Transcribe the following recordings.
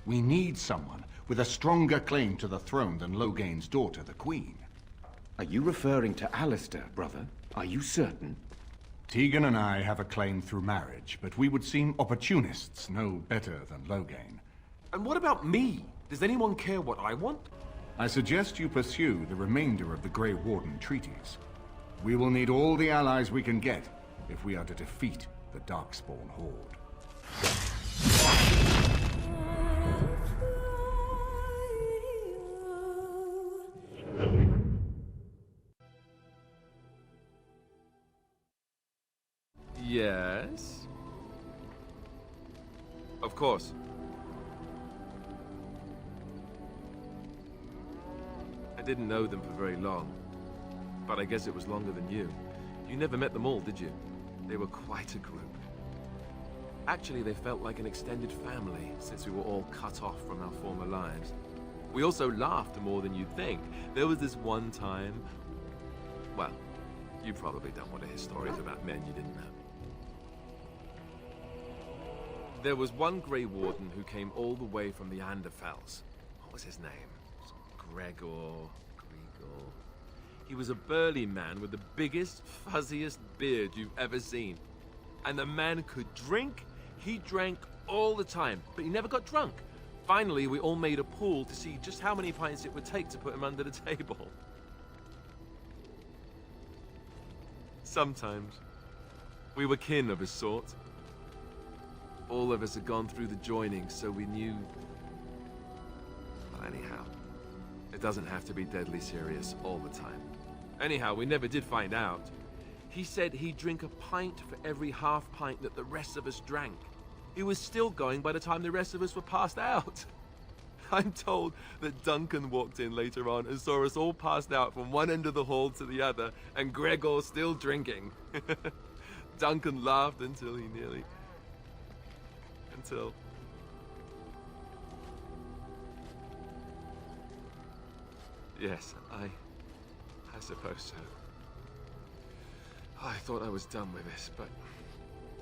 We need someone with a stronger claim to the throne than Loghain's daughter, the Queen. Are you referring to Alistair, brother? Are you certain? Tegan and I have a claim through marriage, but we would seem opportunists no better than Loghain. And what about me? Does anyone care what I want? I suggest you pursue the remainder of the Grey Warden treaties. We will need all the allies we can get if we are to defeat the Darkspawn Horde. Yes? Of course. I didn't know them for very long, but I guess it was longer than you. You never met them all, did you? They were quite a group. Actually, they felt like an extended family, since we were all cut off from our former lives. We also laughed more than you'd think. There was this one time... Well, you probably don't want to hear stories about men you didn't know. There was one Grey Warden who came all the way from the Anderfells. What was his name? Gregor... He was a burly man with the biggest, fuzziest beard you've ever seen. And the man could drink. He drank all the time, but he never got drunk. Finally, we all made a pool to see just how many pints it would take to put him under the table. Sometimes, we were kin of a sort. All of us had gone through the joining, so we knew... Well, anyhow, it doesn't have to be deadly serious all the time. Anyhow, we never did find out. He said he'd drink a pint for every half pint that the rest of us drank. He was still going by the time the rest of us were passed out. I'm told that Duncan walked in later on and saw us all passed out from one end of the hall to the other, and Gregor still drinking. Duncan laughed until he nearly... Yes, I suppose so. I thought I was done with this, but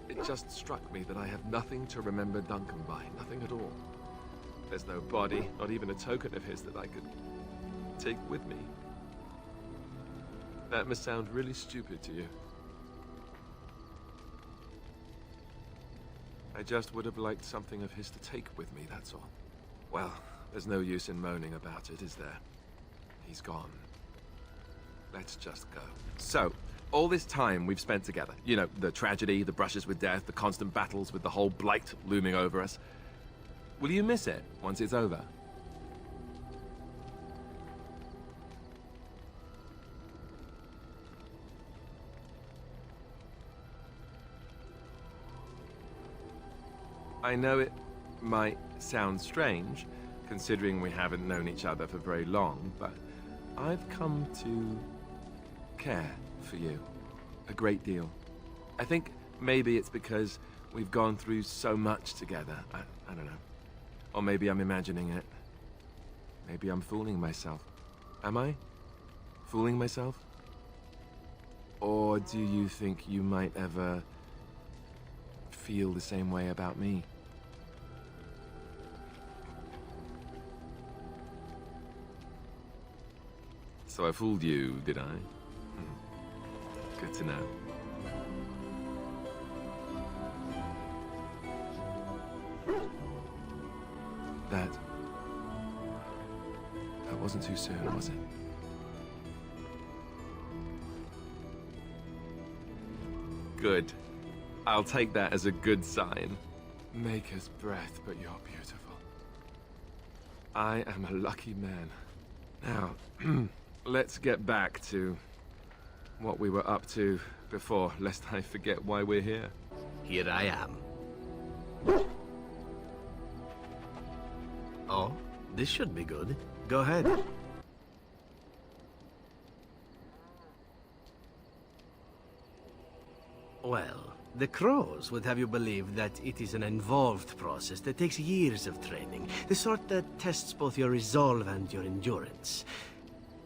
it just struck me that I have nothing to remember Duncan by, nothing at all. There's no body, not even a token of his that I could take with me. That must sound really stupid to you. I just would have liked something of his to take with me, that's all. Well, there's no use in moaning about it, is there? He's gone. Let's just go. So, all this time we've spent together, you know, the tragedy, the brushes with death, the constant battles with the whole blight looming over us. Will you miss it once it's over? I know it might sound strange, considering we haven't known each other for very long, but I've come to care for you a great deal. I think maybe it's because we've gone through so much together. I don't know. Or maybe I'm imagining it. Maybe I'm fooling myself. Am I? Fooling myself? Or do you think you might ever feel the same way about me? So I fooled you, did I? Good to know. That wasn't too soon, was it? Good. I'll take that as a good sign. Maker's breath, but you're beautiful. I am a lucky man. Now, let's get back to what we were up to before, lest I forget why we're here. Here I am. Oh, this should be good. Go ahead. Well, the Crows would have you believe that it is an involved process that takes years of training. The sort that tests both your resolve and your endurance.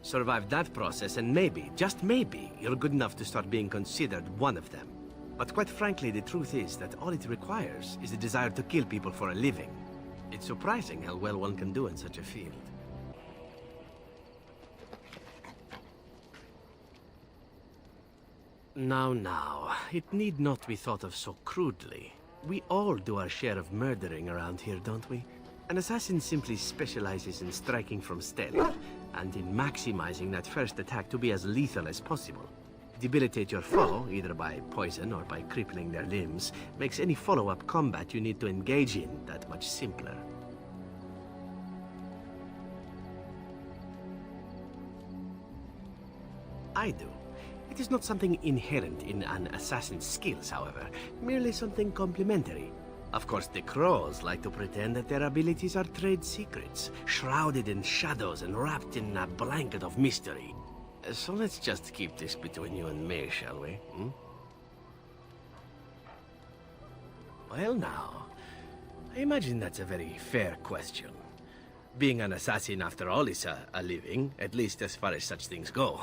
Survive that process and maybe, just maybe, you're good enough to start being considered one of them. But quite frankly, the truth is that all it requires is the desire to kill people for a living. It's surprising how well one can do in such a field. Now, it need not be thought of so crudely. We all do our share of murdering around here, don't we? An assassin simply specializes in striking from stealth, and in maximizing that first attack to be as lethal as possible. Debilitate your foe, either by poison or by crippling their limbs, makes any follow-up combat you need to engage in that much simpler. I do. It is not something inherent in an assassin's skills, however, merely something complementary. Of course, the crows like to pretend that their abilities are trade secrets, shrouded in shadows and wrapped in a blanket of mystery. So let's just keep this between you and me, shall we? Well now, I imagine that's a very fair question. Being an assassin, after all, is a living, at least as far as such things go.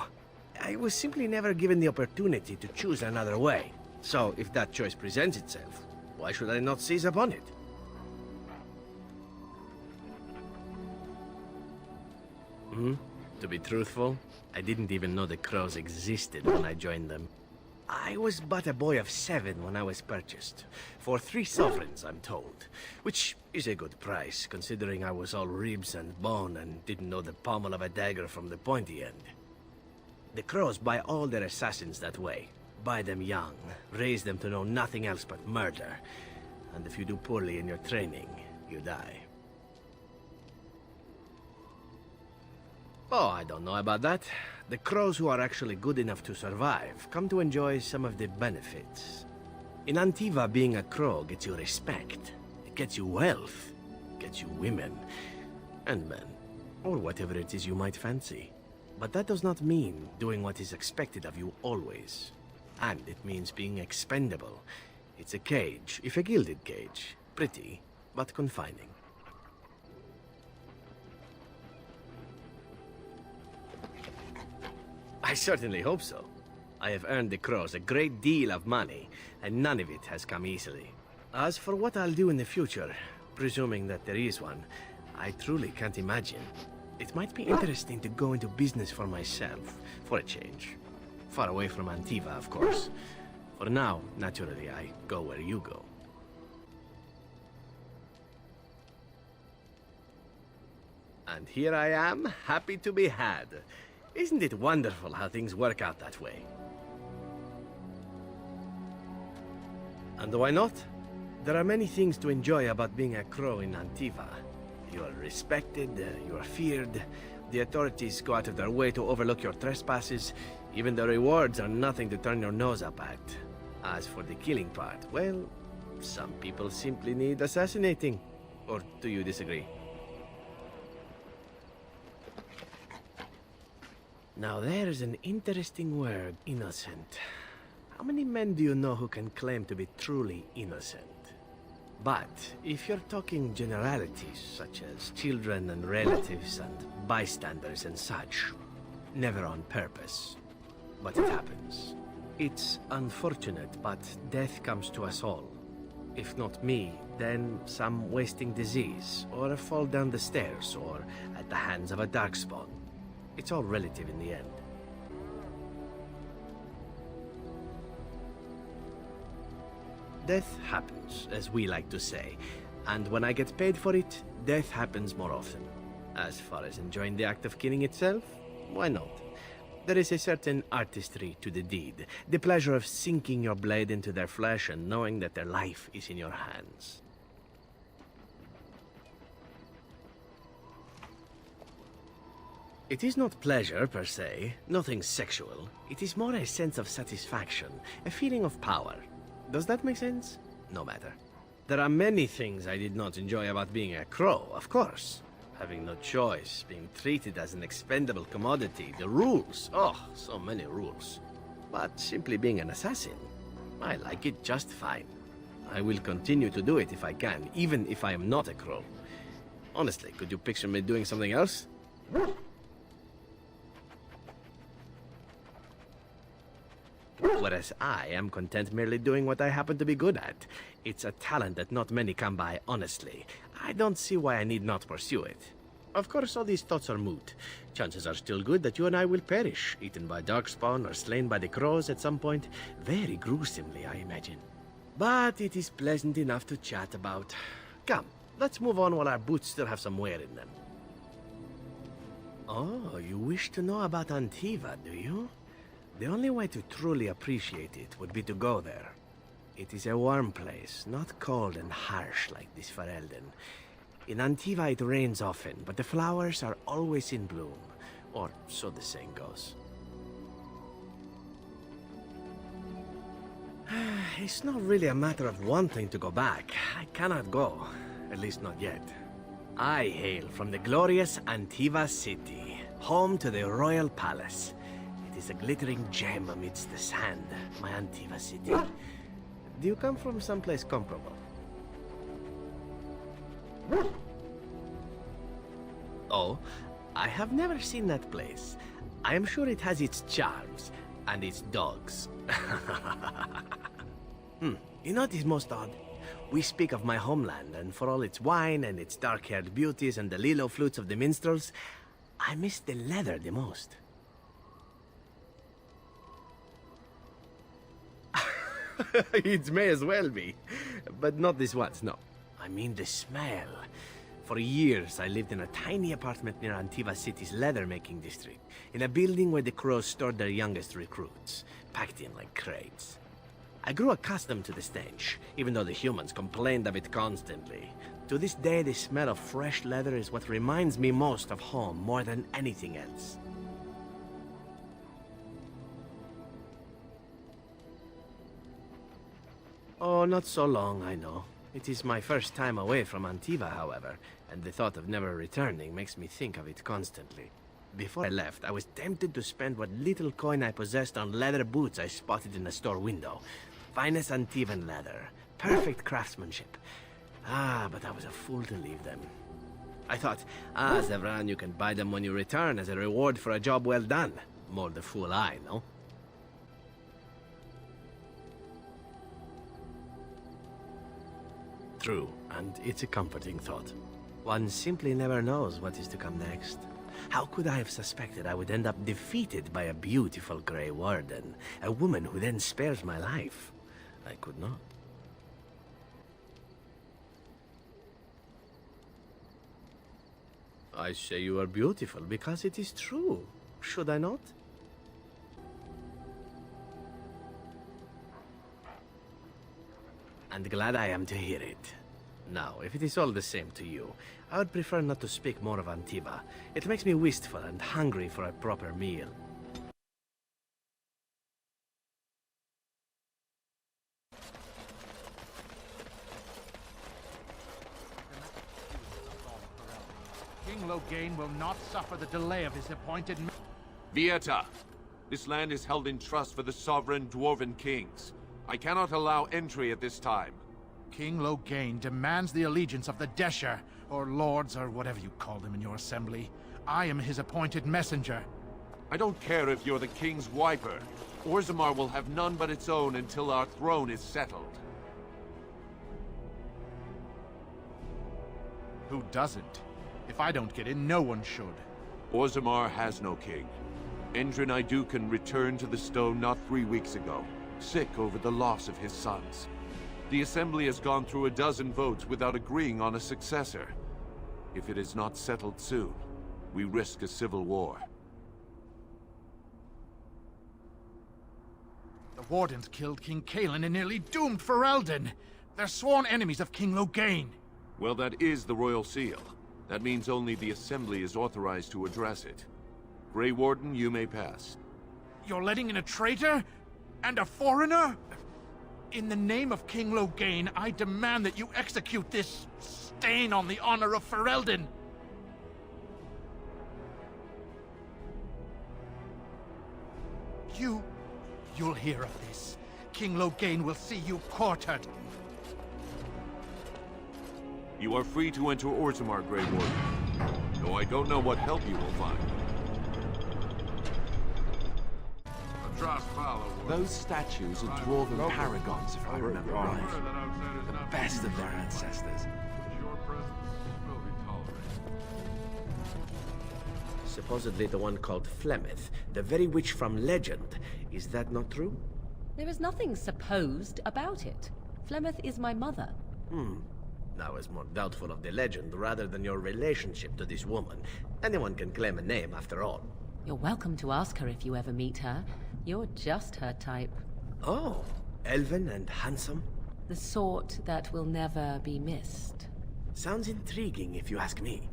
I was simply never given the opportunity to choose another way. So if that choice presents itself, why should I not seize upon it? To be truthful, I didn't even know the crows existed when I joined them. I was but a boy of 7 when I was purchased. For 3 sovereigns, I'm told. Which is a good price, considering I was all ribs and bone and didn't know the pommel of a dagger from the pointy end. The crows buy all their assassins that way. Buy them young, raise them to know nothing else but murder. And if you do poorly in your training, you die. Oh, I don't know about that. The crows who are actually good enough to survive come to enjoy some of the benefits. In Antiva, being a crow gets you respect. It gets you wealth. Gets you women. And men. Or whatever it is you might fancy. But that does not mean doing what is expected of you always. And it means being expendable. It's a cage, if a gilded cage. Pretty, but confining. I certainly hope so. I have earned the crows a great deal of money, and none of it has come easily. As for what I'll do in the future, presuming that there is one, I truly can't imagine. It might be interesting to go into business for myself, for a change. Far away from Antiva, of course. For now, naturally, I go where you go. And here I am, happy to be had. Isn't it wonderful how things work out that way? And why not? There are many things to enjoy about being a crow in Antiva. You are respected, you are feared, the authorities go out of their way to overlook your trespasses, even the rewards are nothing to turn your nose up at. As for the killing part, well, some people simply need assassinating. Or do you disagree? Now there's an interesting word, innocent. How many men do you know who can claim to be truly innocent? But if you're talking generalities, such as children and relatives and bystanders and such, never on purpose. But it happens. It's unfortunate, but death comes to us all. If not me, then some wasting disease, or a fall down the stairs, or at the hands of a darkspawn. It's all relative in the end. Death happens, as we like to say, and when I get paid for it, death happens more often. As far as enjoying the act of killing itself, why not? There is a certain artistry to the deed, the pleasure of sinking your blade into their flesh and knowing that their life is in your hands. It is not pleasure, per se, nothing sexual. It is more a sense of satisfaction, a feeling of power. Does that make sense? No matter. There are many things I did not enjoy about being a crow, of course. Having no choice, being treated as an expendable commodity, the rules. Oh, so many rules. But simply being an assassin, I like it just fine. I will continue to do it if I can, even if I am not a crow. Honestly, could you picture me doing something else? Whereas I am content merely doing what I happen to be good at. It's a talent that not many come by, honestly. I don't see why I need not pursue it. Of course, all these thoughts are moot. Chances are still good that you and I will perish, eaten by darkspawn or slain by the crows at some point. Very gruesomely, I imagine. But it is pleasant enough to chat about. Come, let's move on while our boots still have some wear in them. Oh, you wish to know about Antiva, do you? The only way to truly appreciate it would be to go there. It is a warm place, not cold and harsh like this Ferelden. In Antiva it rains often, but the flowers are always in bloom. Or so the saying goes. It's not really a matter of wanting to go back. I cannot go. At least not yet. I hail from the glorious Antiva city, home to the royal palace. It is a glittering gem amidst the sand, my Antiva city. Do you come from someplace comparable? Oh, I have never seen that place. I am sure it has its charms, and its dogs. You know what is most odd? We speak of my homeland, and for all its wine and its dark-haired beauties and the lilo flutes of the minstrels, I miss the leather the most. It may as well be, but not this once, no. I mean the smell. For years, I lived in a tiny apartment near Antiva City's leather-making district, in a building where the crows stored their youngest recruits, packed in like crates. I grew accustomed to the stench, even though the humans complained of it constantly. To this day, the smell of fresh leather is what reminds me most of home, more than anything else. Oh, not so long, I know. It is my first time away from Antiva, however, and the thought of never returning makes me think of it constantly. Before I left, I was tempted to spend what little coin I possessed on leather boots I spotted in a store window. Finest Antivan leather. Perfect craftsmanship. Ah, but I was a fool to leave them. I thought, Zevran, you can buy them when you return as a reward for a job well done. More the fool I, no? True, and it's a comforting thought. One simply never knows what is to come next. How could I have suspected I would end up defeated by a beautiful Grey Warden, a woman who then spares my life? I could not. I say you are beautiful because it is true. Should I not? And glad I am to hear it. Now, if it is all the same to you, I would prefer not to speak more of Antiva. It makes me wistful and hungry for a proper meal. King Loghain will not suffer the delay of his appointed... Vieta! This land is held in trust for the sovereign dwarven kings. I cannot allow entry at this time. King Loghain demands the allegiance of the Desher, or lords, or whatever you call them in your assembly. I am his appointed messenger. I don't care if you're the king's wiper. Orzammar will have none but its own until our throne is settled. Who doesn't? If I don't get in, no one should. Orzammar has no king. Endrin Idukan returned to the stone not 3 weeks ago, sick over the loss of his sons. The Assembly has gone through a dozen votes without agreeing on a successor. If it is not settled soon, we risk a civil war. The Wardens killed King Cailan and nearly doomed Ferelden. They're sworn enemies of King Loghain. Well, that is the Royal Seal. That means only the Assembly is authorized to address it. Grey Warden, you may pass. You're letting in a traitor? And a foreigner? In the name of King Loghain, I demand that you execute this stain on the honor of Ferelden. You'll hear of this. King Loghain will see you quartered. You are free to enter Orzammar, Grey Warden. Though I don't know what help you will find. Those statues are dwarven paragons, if I remember right. The best of their ancestors. Supposedly the one called Flemeth, the very witch from legend. Is that not true? There is nothing supposed about it. Flemeth is my mother. I was more doubtful of the legend rather than your relationship to this woman. Anyone can claim a name, after all. You're welcome to ask her if you ever meet her. You're just her type. Oh, elven and handsome? The sort that will never be missed. Sounds intriguing if you ask me.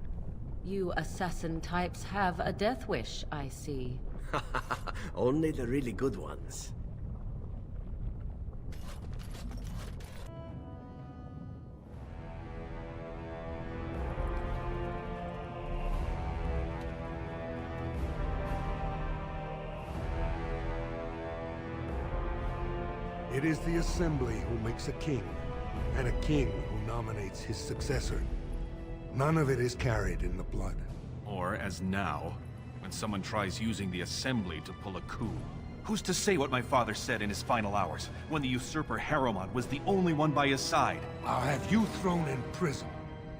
You assassin types have a death wish, I see. Only the really good ones. It is the Assembly who makes a king, and a king who nominates his successor. None of it is carried in the blood. Or, as now, when someone tries using the Assembly to pull a coup. Who's to say what my father said in his final hours, when the usurper Harrowmont was the only one by his side? I'll have you thrown in prison.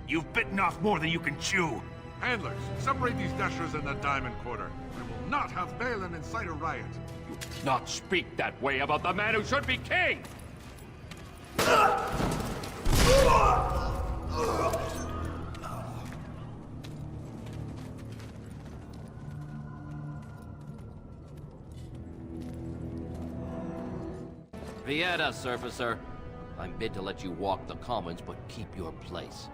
You've bitten off more than you can chew! Handlers, separate these dashers in the Diamond Quarter. We will not have Balin incite a riot. Not speak that way about the man who should be king! Vieta, Surfacer. I'm bid to let you walk the commons, but keep your place.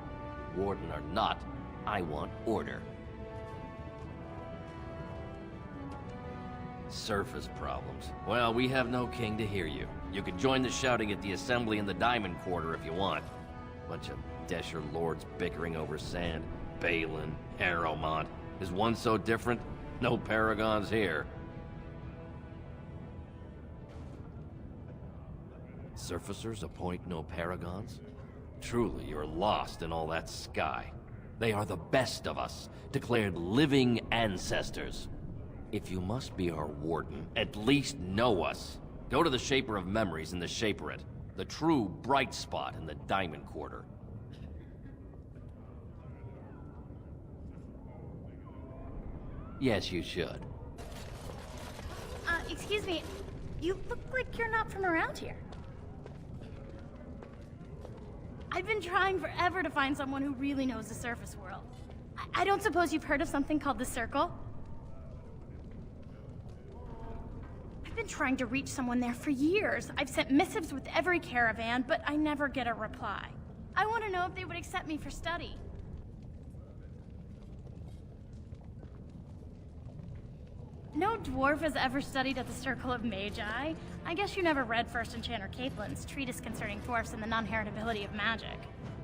Warden or not, I want order. Surface problems. Well, we have no king to hear you. You can join the shouting at the Assembly in the Diamond Quarter if you want. Bunch of Desher lords bickering over sand. Balin, Harrowmont. Is one so different? No paragons here. Surfacers appoint no paragons? Truly, you're lost in all that sky. They are the best of us, declared living ancestors. If you must be our warden, at least know us. Go to the Shaper of Memories in the Shaperate, the true bright spot in the Diamond Quarter. Yes, you should. Excuse me. You look like you're not from around here. I've been trying forever to find someone who really knows the surface world. I don't suppose you've heard of something called the Circle? I've been trying to reach someone there for years. I've sent missives with every caravan, but I never get a reply. I want to know if they would accept me for study. No dwarf has ever studied at the Circle of Magi. I guess you never read First Enchanter Caitlin's treatise concerning dwarfs and the non-heritability of magic.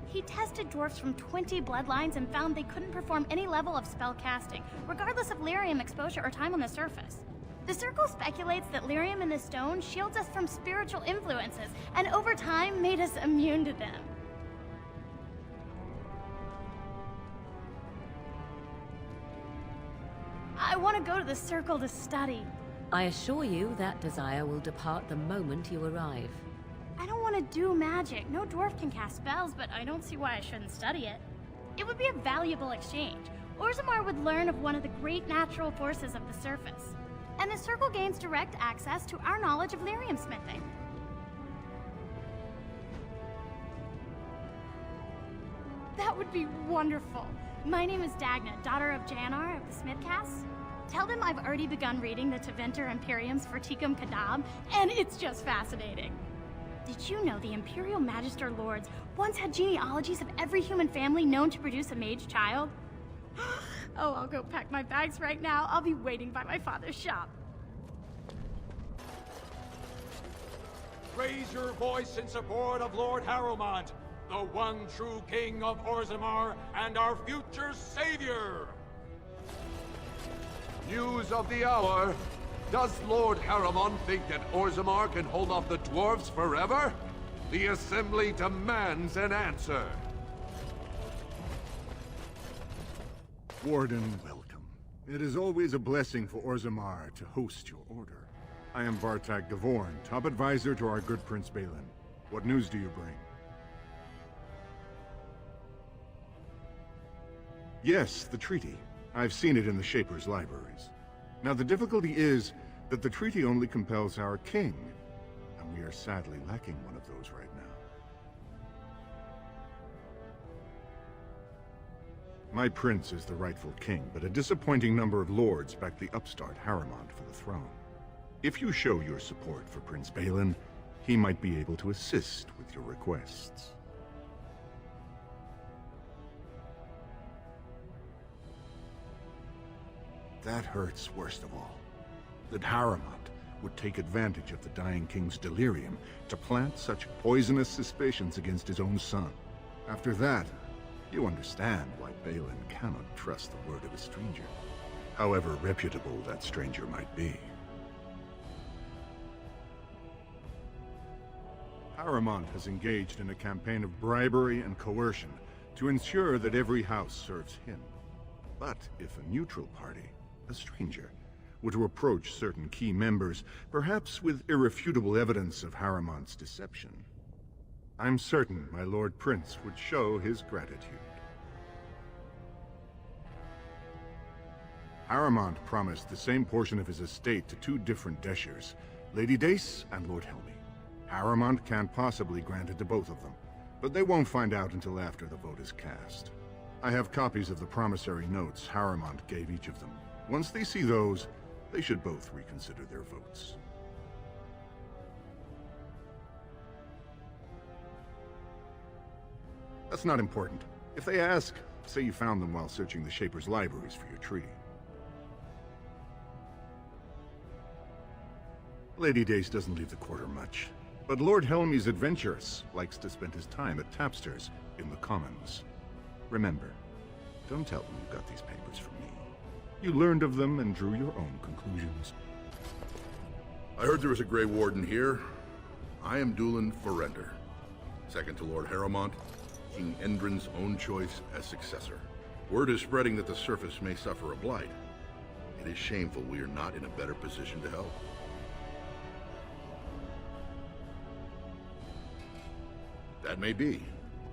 He tested dwarfs from 20 bloodlines and found they couldn't perform any level of spell casting, regardless of lyrium exposure or time on the surface. The Circle speculates that lyrium in the stone shields us from spiritual influences, and over time made us immune to them. I want to go to the Circle to study. I assure you that desire will depart the moment you arrive. I don't want to do magic. No dwarf can cast spells, but I don't see why I shouldn't study it. It would be a valuable exchange. Orzammar would learn of one of the great natural forces of the surface. And the Circle gains direct access to our knowledge of lyrium smithing. That would be wonderful. My name is Dagna, daughter of Janar of the Smithcasts. Tell them I've already begun reading the Tevinter Imperium's Verticum Kadab, and it's just fascinating. Did you know the Imperial Magister Lords once had genealogies of every human family known to produce a mage child? Oh, I'll go pack my bags right now. I'll be waiting by my father's shop. Raise your voice in support of Lord Harrowmont, the one true king of Orzammar and our future savior! News of the hour. Does Lord Harrowmont think that Orzammar can hold off the dwarves forever? The Assembly demands an answer. Warden, welcome. It is always a blessing for Orzammar to host your order. I am Vartag Gavorn, top advisor to our good Prince Balin. What news do you bring? Yes, the treaty. I've seen it in the Shaper's libraries. Now, the difficulty is that the treaty only compels our king, and we are sadly lacking one of those right now. My prince is the rightful king, but a disappointing number of lords back the upstart Harriman for the throne. If you show your support for Prince Balin, he might be able to assist with your requests. That hurts worst of all. That Harriman would take advantage of the dying king's delirium to plant such poisonous suspicions against his own son. After that, you understand why Balin cannot trust the word of a stranger, however reputable that stranger might be. Harriman has engaged in a campaign of bribery and coercion to ensure that every house serves him. But if a neutral party, a stranger, were to approach certain key members, perhaps with irrefutable evidence of Harriman's deception, I'm certain my Lord Prince would show his gratitude. Harriman promised the same portion of his estate to two different Deshers, Lady Dace and Lord Helmy. Harriman can't possibly grant it to both of them, but they won't find out until after the vote is cast. I have copies of the promissory notes Harriman gave each of them. Once they see those, they should both reconsider their votes. That's not important. If they ask, say you found them while searching the Shaper's libraries for your treaty. Lady Dace doesn't leave the quarter much, but Lord Helmy's adventurous, likes to spend his time at tapsters in the Commons. Remember, don't tell them you got these papers from me. You learned of them and drew your own conclusions. I heard there was a Grey Warden here. I am Dulin Forrender, second to Lord Harriman, King Endrin's own choice as successor. Word is spreading that the surface may suffer a blight. It is shameful we are not in a better position to help. That may be,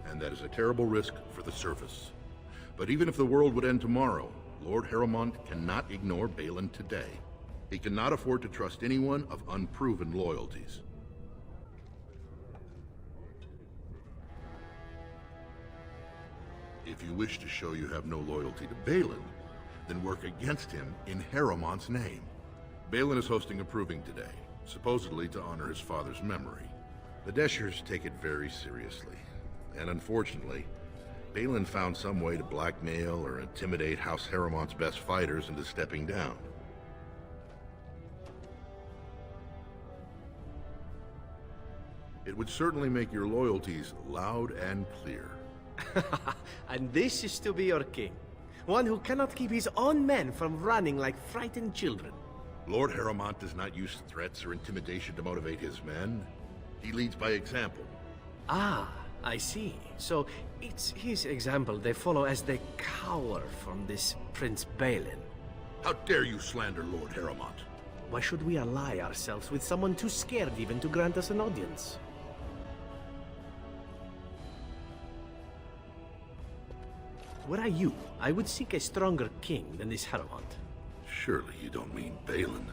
and that is a terrible risk for the surface. But even if the world would end tomorrow, Lord Harriman cannot ignore Balin today. He cannot afford to trust anyone of unproven loyalties. If you wish to show you have no loyalty to Balin, then work against him in Harriman's name. Balin is hosting a proving today, supposedly to honor his father's memory. The Deshers take it very seriously, and unfortunately, Balin found some way to blackmail or intimidate House Harriman's best fighters into stepping down. It would certainly make your loyalties loud and clear. And this is to be your king. One who cannot keep his own men from running like frightened children. Lord Harriman does not use threats or intimidation to motivate his men. He leads by example. Ah, I see. So it's his example they follow as they cower from this Prince Balin. How dare you slander Lord Harriman? Why should we ally ourselves with someone too scared even to grant us an audience? Were I you, I would seek a stronger king than this Harriman. Surely you don't mean Balin.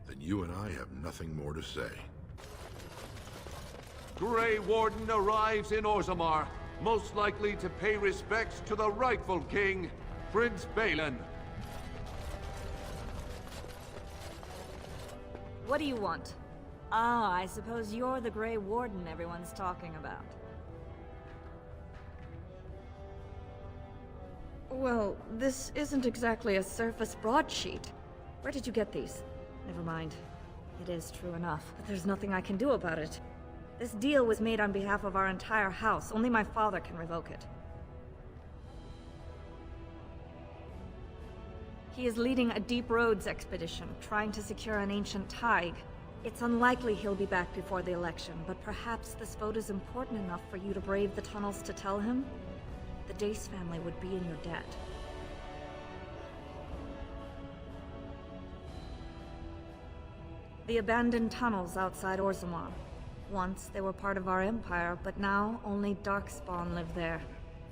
Then you and I have nothing more to say. Grey Warden arrives in Orzammar, most likely to pay respects to the rightful king, Prince Balin. What do you want? Ah, I suppose you're the Grey Warden everyone's talking about. Well, this isn't exactly a surface broadsheet. Where did you get these? Never mind. It is true enough, but there's nothing I can do about it. This deal was made on behalf of our entire house. Only my father can revoke it. He is leading a deep roads expedition, trying to secure an ancient thaig. It's unlikely he'll be back before the election, but perhaps this vote is important enough for you to brave the tunnels to tell him? The Dace family would be in your debt. The abandoned tunnels outside Orzammar. Once they were part of our empire, but now only Darkspawn live there.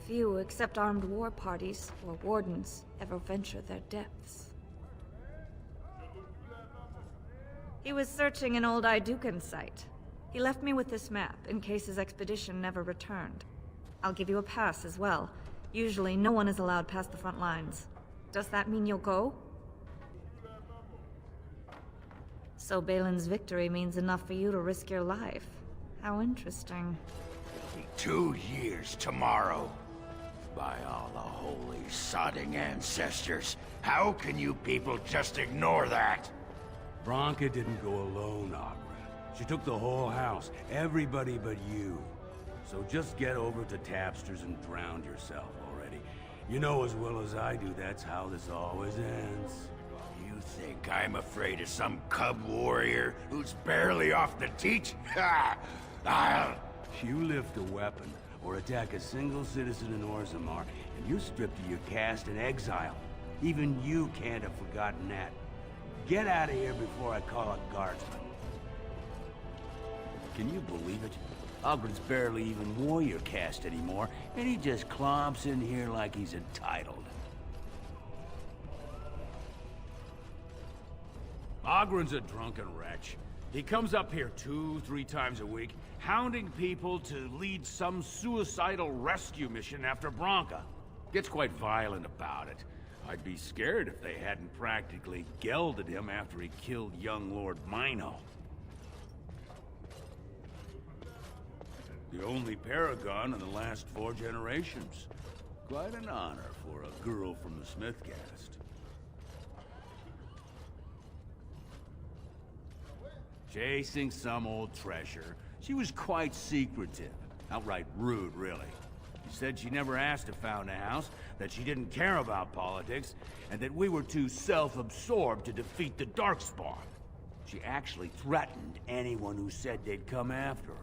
Few, except armed war parties or wardens, ever venture their depths. He was searching an old Idukan site. He left me with this map, in case his expedition never returned. I'll give you a pass as well. Usually, no one is allowed past the front lines. Does that mean you'll go? So Balin's victory means enough for you to risk your life. How interesting. It'll be 2 years tomorrow. By all the holy sodding ancestors, how can you people just ignore that? Branka didn't go alone, Agra. She took the whole house, everybody but you. So just get over to Tapster's and drown yourself already. You know as well as I do that's how this always ends. You think I'm afraid of some cub warrior who's barely off the teat? Ha! I'll... You lift a weapon or attack a single citizen in Orzammar, and you're stripped of your caste and exile. Even you can't have forgotten that. Get out of here before I call a guardsman. Can you believe it? Ogren's barely even warrior caste anymore, and he just clomps in here like he's entitled. Ogren's a drunken wretch. He comes up here 2-3 times a week, hounding people to lead some suicidal rescue mission after Branka. Gets quite violent about it. I'd be scared if they hadn't practically gelded him after he killed young Lord Mino. The only paragon in the last 4 generations. Quite an honor for a girl from the Smith caste. Chasing some old treasure. She was quite secretive. Outright rude, really. She said she never asked if found a house, that she didn't care about politics, and that we were too self-absorbed to defeat the Darkspawn. She actually threatened anyone who said they'd come after her.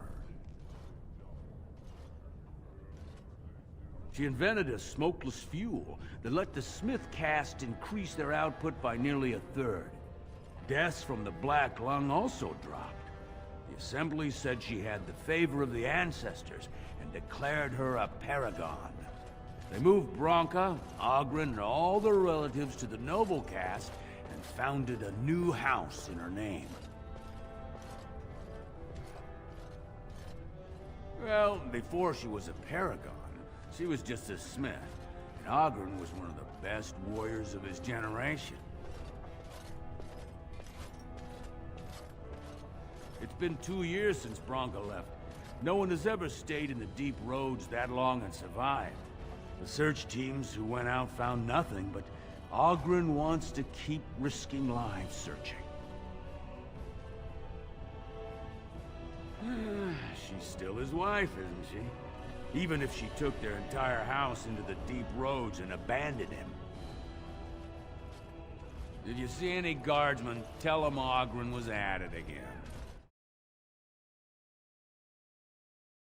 She invented a smokeless fuel that let the Smith caste increase their output by nearly 1/3. Deaths from the Black Lung also dropped. The Assembly said she had the favor of the ancestors and declared her a paragon. They moved Branka, Ogren, and all their relatives to the noble caste and founded a new house in her name. Well, before she was a paragon, she was just a smith, and Ogren was one of the best warriors of his generation. It's been 2 years since Branka left. No one has ever stayed in the deep roads that long and survived. The search teams who went out found nothing, but Ogren wants to keep risking lives searching. She's still his wife, isn't she? Even if she took their entire house into the deep roads and abandoned him. Did you see any guardsmen? Tell them Ogren was at it again.